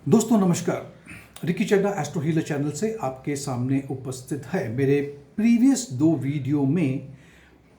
दोस्तों नमस्कार। रिकी चड्डा astro healer channel से आपके सामने उपस्थित है। मेरे प्रीवियस 2 वीडियो में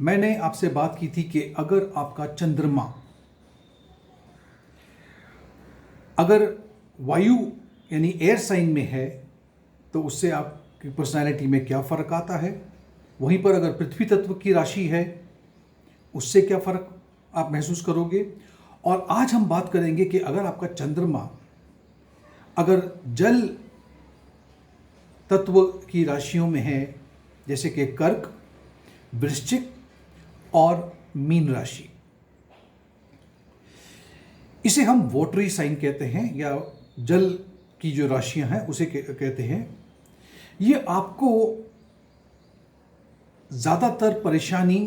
मैंने आपसे बात की थी कि अगर आपका चंद्रमा अगर वायु यानी एयर साइन में है तो उससे आपकी पर्सनालिटी में क्या फ़र्क आता है। वहीं पर अगर पृथ्वी तत्व की राशि है उससे क्या फ़र्क आप महसूस करोगे। और आज हम बात करेंगे कि अगर आपका चंद्रमा अगर जल तत्व की राशियों में है, जैसे कि कर्क, वृश्चिक और मीन राशि, इसे हम वॉटरी साइन कहते हैं या जल की जो राशियां हैं उसे कहते हैं। ये आपको ज़्यादातर परेशानी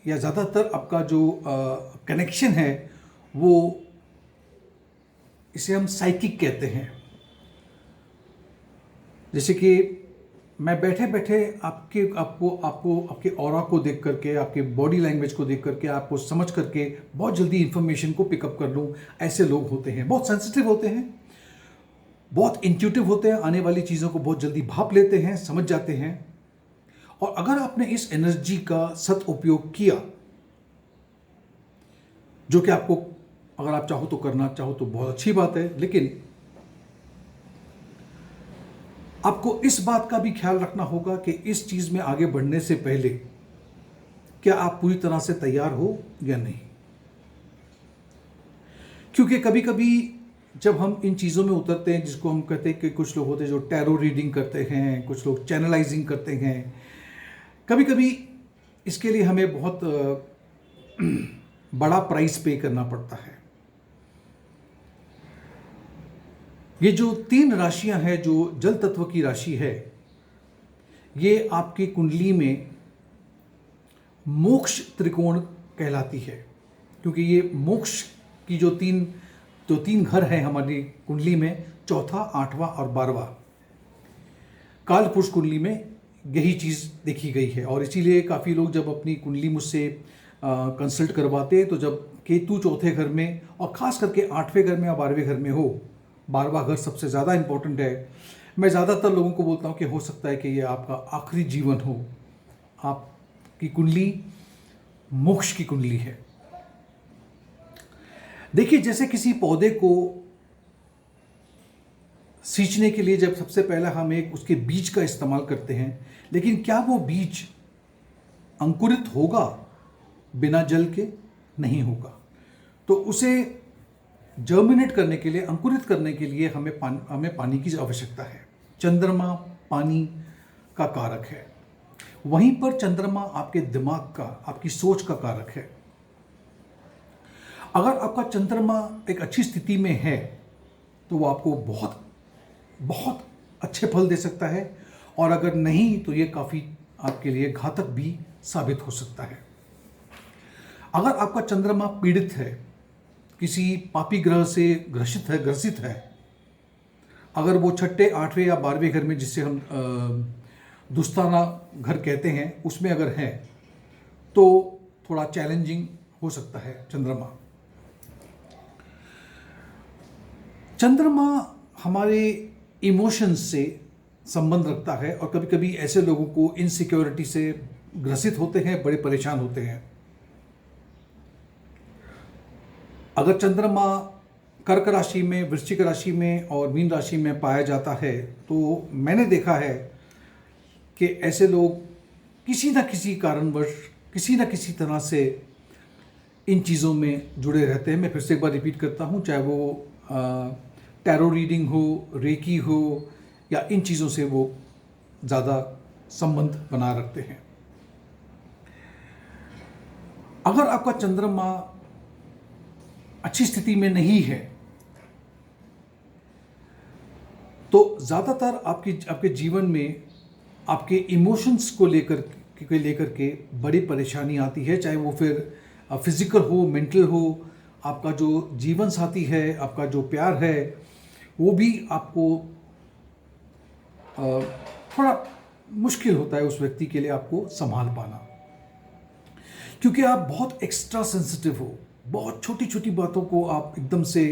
या ज़्यादातर आपका जो कनेक्शन है वो इसे हम साइकिक कहते हैं। जैसे कि मैं बैठे बैठे आपके ऑरा को देख करके, आपके बॉडी लैंग्वेज को देख करके, आपको समझ करके बहुत जल्दी इंफॉर्मेशन को पिकअप कर लूँ, ऐसे लोग होते हैं। बहुत सेंसिटिव होते हैं, बहुत इंट्यूटिव होते हैं, आने वाली चीज़ों को बहुत जल्दी भाप लेते हैं, समझ जाते हैं। और अगर आपने इस एनर्जी का सदुपयोग किया, जो कि आपको अगर आप चाहो तो करना चाहो तो बहुत अच्छी बात है, लेकिन आपको इस बात का भी ख्याल रखना होगा कि इस चीज़ में आगे बढ़ने से पहले क्या आप पूरी तरह से तैयार हो या नहीं। क्योंकि कभी कभी जब हम इन चीज़ों में उतरते हैं, जिसको हम कहते हैं कि कुछ लोग होते हैं जो टैरो रीडिंग करते हैं, कुछ लोग चैनलाइजिंग करते हैं, कभी कभी इसके लिए हमें बहुत बड़ा प्राइस पे करना पड़ता है। ये जो 3 राशियां हैं, जो जल तत्व की राशि है, ये आपकी कुंडली में मोक्ष त्रिकोण कहलाती है। क्योंकि ये मोक्ष की जो तीन घर हैं हमारी कुंडली में, चौथा, 8वां और 12वां, काल पुरुष कुंडली में यही चीज़ देखी गई है। और इसीलिए काफ़ी लोग जब अपनी कुंडली मुझसे कंसल्ट करवाते हैं, तो जब केतु चौथे घर में और ख़ास करके 8वें घर में या 12वें घर में हो, 12वां घर सबसे ज़्यादा इम्पोर्टेंट है। मैं ज़्यादातर लोगों को बोलता हूँ कि हो सकता है कि ये आपका आखिरी जीवन हो। आपकी कुंडली मोक्ष की कुंडली है। देखिए, जैसे किसी पौधे को सींचने के लिए जब सबसे पहला हम उसके बीज का इस्तेमाल करते हैं, लेकिन क्या वो बीज अंकुरित होगा बिना जल के? नहीं होगा। तो उसे जर्मिनेट करने के लिए, अंकुरित करने के लिए हमें पानी की आवश्यकता है। चंद्रमा पानी का कारक है। वहीं पर चंद्रमा आपके दिमाग का, आपकी सोच का कारक है। अगर आपका चंद्रमा एक अच्छी स्थिति में है तो वो आपको बहुत बहुत अच्छे फल दे सकता है, और अगर नहीं तो ये काफ़ी आपके लिए घातक भी साबित हो सकता है। अगर आपका चंद्रमा पीड़ित है, किसी पापी ग्रह से ग्रसित है, अगर वो 6ठे, 8वें या 12वें घर में, जिससे हम दुस्ताना घर कहते हैं, उसमें अगर है तो थोड़ा चैलेंजिंग हो सकता है चंद्रमा। चंद्रमा हमारे इमोशंस से संबंध रखता है, और कभी कभी ऐसे लोगों को इनसिक्योरिटी से ग्रसित होते हैं, बड़े परेशान होते हैं। अगर चंद्रमा कर्क राशि में, वृश्चिक राशि में और मीन राशि में पाया जाता है, तो मैंने देखा है कि ऐसे लोग किसी न किसी कारणवश, किसी न किसी तरह से इन चीज़ों में जुड़े रहते हैं। मैं फिर से एक बार रिपीट करता हूँ, चाहे वो टैरो रीडिंग हो, रेकी हो, या इन चीज़ों से वो ज़्यादा संबंध बना रखते हैं। अगर आपका चंद्रमा अच्छी स्थिति में नहीं है तो ज़्यादातर आपके जीवन में आपके इमोशंस को लेकर के बड़ी परेशानी आती है। चाहे वो फिर फिजिकल हो, मेंटल हो। आपका जो जीवन साथी है, आपका जो प्यार है, वो भी आपको थोड़ा मुश्किल होता है उस व्यक्ति के लिए आपको संभाल पाना, क्योंकि आप बहुत एक्स्ट्रा सेंसिटिव हो। बहुत छोटी छोटी बातों को आप एकदम से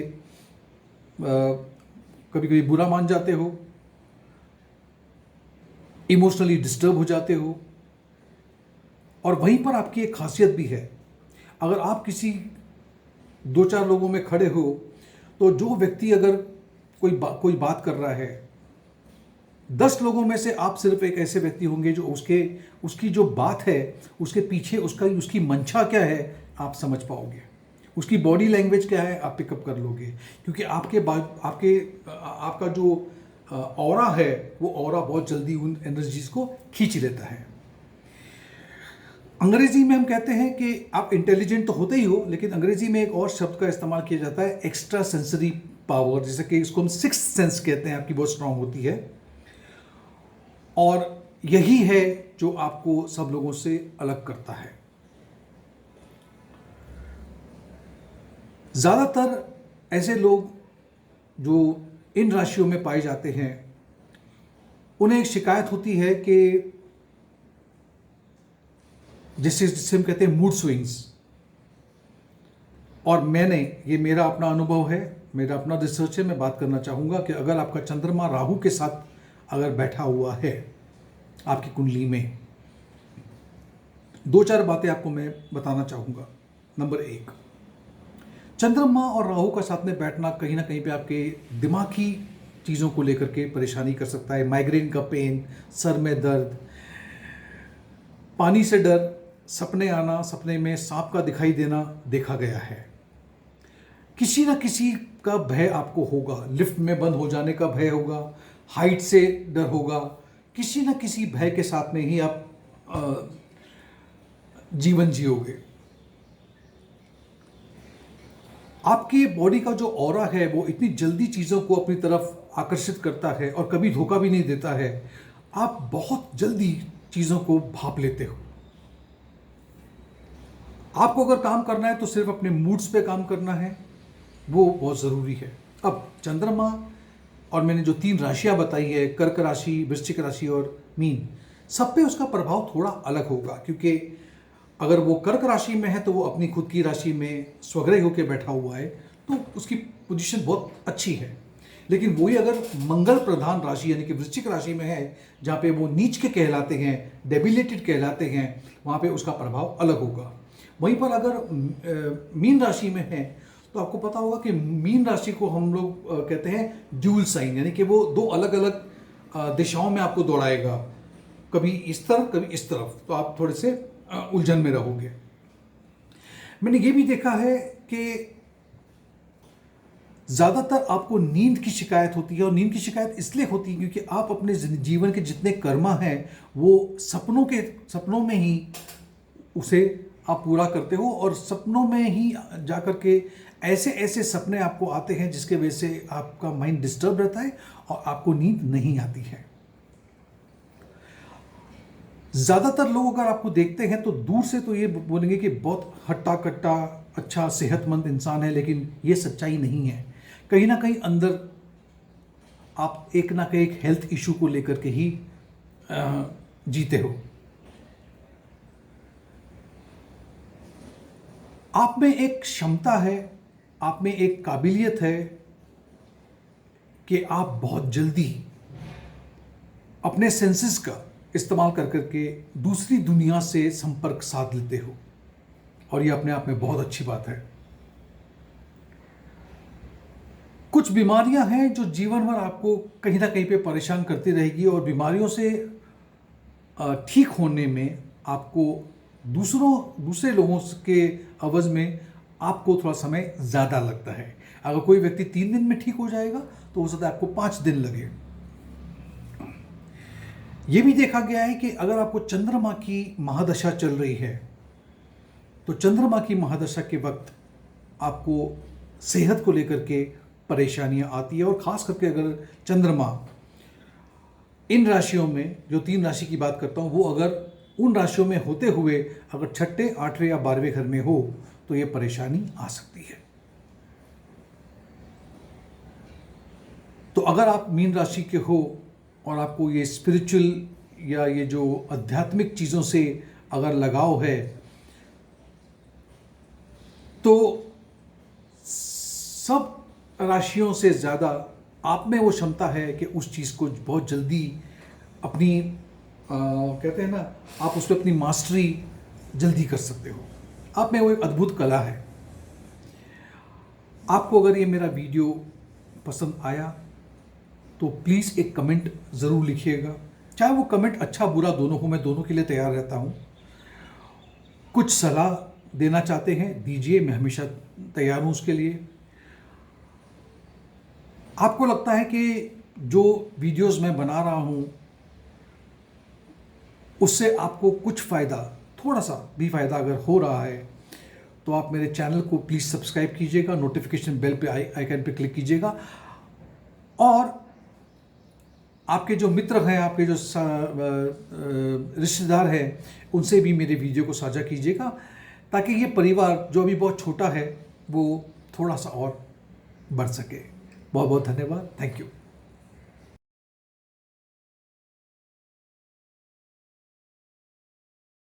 कभी कभी बुरा मान जाते हो, इमोशनली डिस्टर्ब हो जाते हो। और वहीं पर आपकी एक खासियत भी है, अगर आप किसी दो चार लोगों में खड़े हो तो जो व्यक्ति अगर कोई बात कर रहा है, 10 लोगों में से आप सिर्फ एक ऐसे व्यक्ति होंगे जो उसकी जो बात है उसके पीछे उसकी मंशा क्या है आप समझ पाओगे, उसकी बॉडी लैंग्वेज क्या है आप पिकअप कर लोगे, क्योंकि आपका जो ऑरा है वो ऑरा बहुत जल्दी उन एनर्जीज को खींच लेता है। अंग्रेजी में हम कहते हैं कि आप इंटेलिजेंट तो होते ही हो, लेकिन अंग्रेजी में एक और शब्द का इस्तेमाल किया जाता है एक्स्ट्रा सेंसरी पावर, जैसे कि इसको हम सिक्स्थ सेंस कहते हैं, आपकी बहुत स्ट्रांग होती है। और यही है जो आपको सब लोगों से अलग करता है। ज़्यादातर ऐसे लोग जो इन राशियों में पाए जाते हैं उन्हें एक शिकायत होती है कि जिससे हम कहते हैं मूड स्विंग्स। और ये मेरा अपना अनुभव है, मेरा अपना रिसर्च है, मैं बात करना चाहूँगा कि अगर आपका चंद्रमा राहु के साथ अगर बैठा हुआ है आपकी कुंडली में, दो चार बातें आपको मैं बताना चाहूँगा। नंबर 1, चंद्रमा और राहु का साथ में बैठना कहीं ना कहीं पे आपके दिमागी चीज़ों को लेकर के परेशानी कर सकता है। माइग्रेन का पेन, सर में दर्द, पानी से डर, सपने आना, सपने में सांप का दिखाई देना देखा गया है। किसी ना किसी का भय आपको होगा, लिफ्ट में बंद हो जाने का भय होगा, हाइट से डर होगा, किसी ना किसी भय के साथ में ही आप जीवन जियोगे। आपकी बॉडी का जो ऑरा है वो इतनी जल्दी चीज़ों को अपनी तरफ आकर्षित करता है और कभी धोखा भी नहीं देता है। आप बहुत जल्दी चीज़ों को भाप लेते हो। आपको अगर काम करना है तो सिर्फ अपने मूड्स पे काम करना है, वो बहुत ज़रूरी है। अब चंद्रमा और मैंने जो 3 राशियां बताई है, कर्क राशि, वृश्चिक राशि और मीन, सब पे उसका प्रभाव थोड़ा अलग होगा, क्योंकि अगर वो कर्क राशि में है तो वो अपनी खुद की राशि में स्वग्रह होकर बैठा हुआ है तो उसकी पोजीशन बहुत अच्छी है। लेकिन वही अगर मंगल प्रधान राशि यानी कि वृश्चिक राशि में है, जहाँ पे वो नीच के कहलाते हैं, डेबिलेटेड कहलाते हैं, वहाँ पे उसका प्रभाव अलग होगा। वहीं पर अगर मीन राशि में है तो आपको पता होगा कि मीन राशि को हम लोग कहते हैं ड्यूल साइन, यानी कि वो 2 अलग अलग दिशाओं में आपको दौड़ाएगा, कभी इस तरफ कभी इस तरफ, तो आप थोड़े से उलझन में रहोगे। मैंने ये भी देखा है कि ज़्यादातर आपको नींद की शिकायत होती है, और नींद की शिकायत इसलिए होती है क्योंकि आप अपने जीवन के जितने कर्मा हैं वो सपनों में ही उसे आप पूरा करते हो, और सपनों में ही जाकर के ऐसे ऐसे सपने आपको आते हैं जिसके वजह से आपका माइंड डिस्टर्ब रहता है और आपको नींद नहीं आती है। ज़्यादातर लोग अगर आपको देखते हैं तो दूर से तो ये बोलेंगे कि बहुत हट्टा कट्टा, अच्छा सेहतमंद इंसान है, लेकिन ये सच्चाई नहीं है। कहीं ना कहीं अंदर आप एक ना एक हेल्थ इशू को लेकर के ही जीते हो। आप में एक क्षमता है, आप में एक काबिलियत है कि आप बहुत जल्दी अपने सेंसेस का इस्तेमाल कर करके दूसरी दुनिया से संपर्क साध लेते हो, और ये अपने आप में बहुत अच्छी बात है। कुछ बीमारियां हैं जो जीवन भर आपको कहीं ना कहीं पे परेशान करती रहेगी, और बीमारियों से ठीक होने में आपको दूसरे लोगों के अवज़ में आपको थोड़ा समय ज़्यादा लगता है। अगर कोई व्यक्ति 3 दिन में ठीक हो जाएगा तो हो सकता है आपको 5 दिन लगे। ये भी देखा गया है कि अगर आपको चंद्रमा की महादशा चल रही है तो चंद्रमा की महादशा के वक्त आपको सेहत को लेकर के परेशानियां आती है, और ख़ास करके अगर चंद्रमा इन राशियों में, जो 3 राशि की बात करता हूँ, वो अगर उन राशियों में होते हुए अगर 6ठे, 8वें या 12वें घर में हो तो ये परेशानी आ सकती है। तो अगर आप मीन राशि के हो और आपको ये स्पिरिचुअल या ये जो आध्यात्मिक चीज़ों से अगर लगाव है तो सब राशियों से ज़्यादा आप में वो क्षमता है कि उस चीज़ को बहुत जल्दी अपनी कहते हैं ना, आप उस पर अपनी मास्टरी जल्दी कर सकते हो। आप में वो एक अद्भुत कला है। आपको अगर ये मेरा वीडियो पसंद आया तो प्लीज़ एक कमेंट ज़रूर लिखिएगा। चाहे वो कमेंट अच्छा बुरा दोनों हो, मैं दोनों के लिए तैयार रहता हूँ। कुछ सलाह देना चाहते हैं दीजिए, मैं हमेशा तैयार हूँ उसके लिए। आपको लगता है कि जो वीडियोस मैं बना रहा हूँ उससे आपको कुछ फ़ायदा, थोड़ा सा भी फ़ायदा अगर हो रहा है तो आप मेरे चैनल को प्लीज़ सब्सक्राइब कीजिएगा, नोटिफिकेशन बेल पे आइकन पे क्लिक कीजिएगा, और आपके जो मित्र हैं, आपके जो रिश्तेदार हैं, उनसे भी मेरे वीडियो को साझा कीजिएगा, ताकि ये परिवार जो अभी बहुत छोटा है वो थोड़ा सा और बढ़ सके। बहुत बहुत धन्यवाद। Thank you.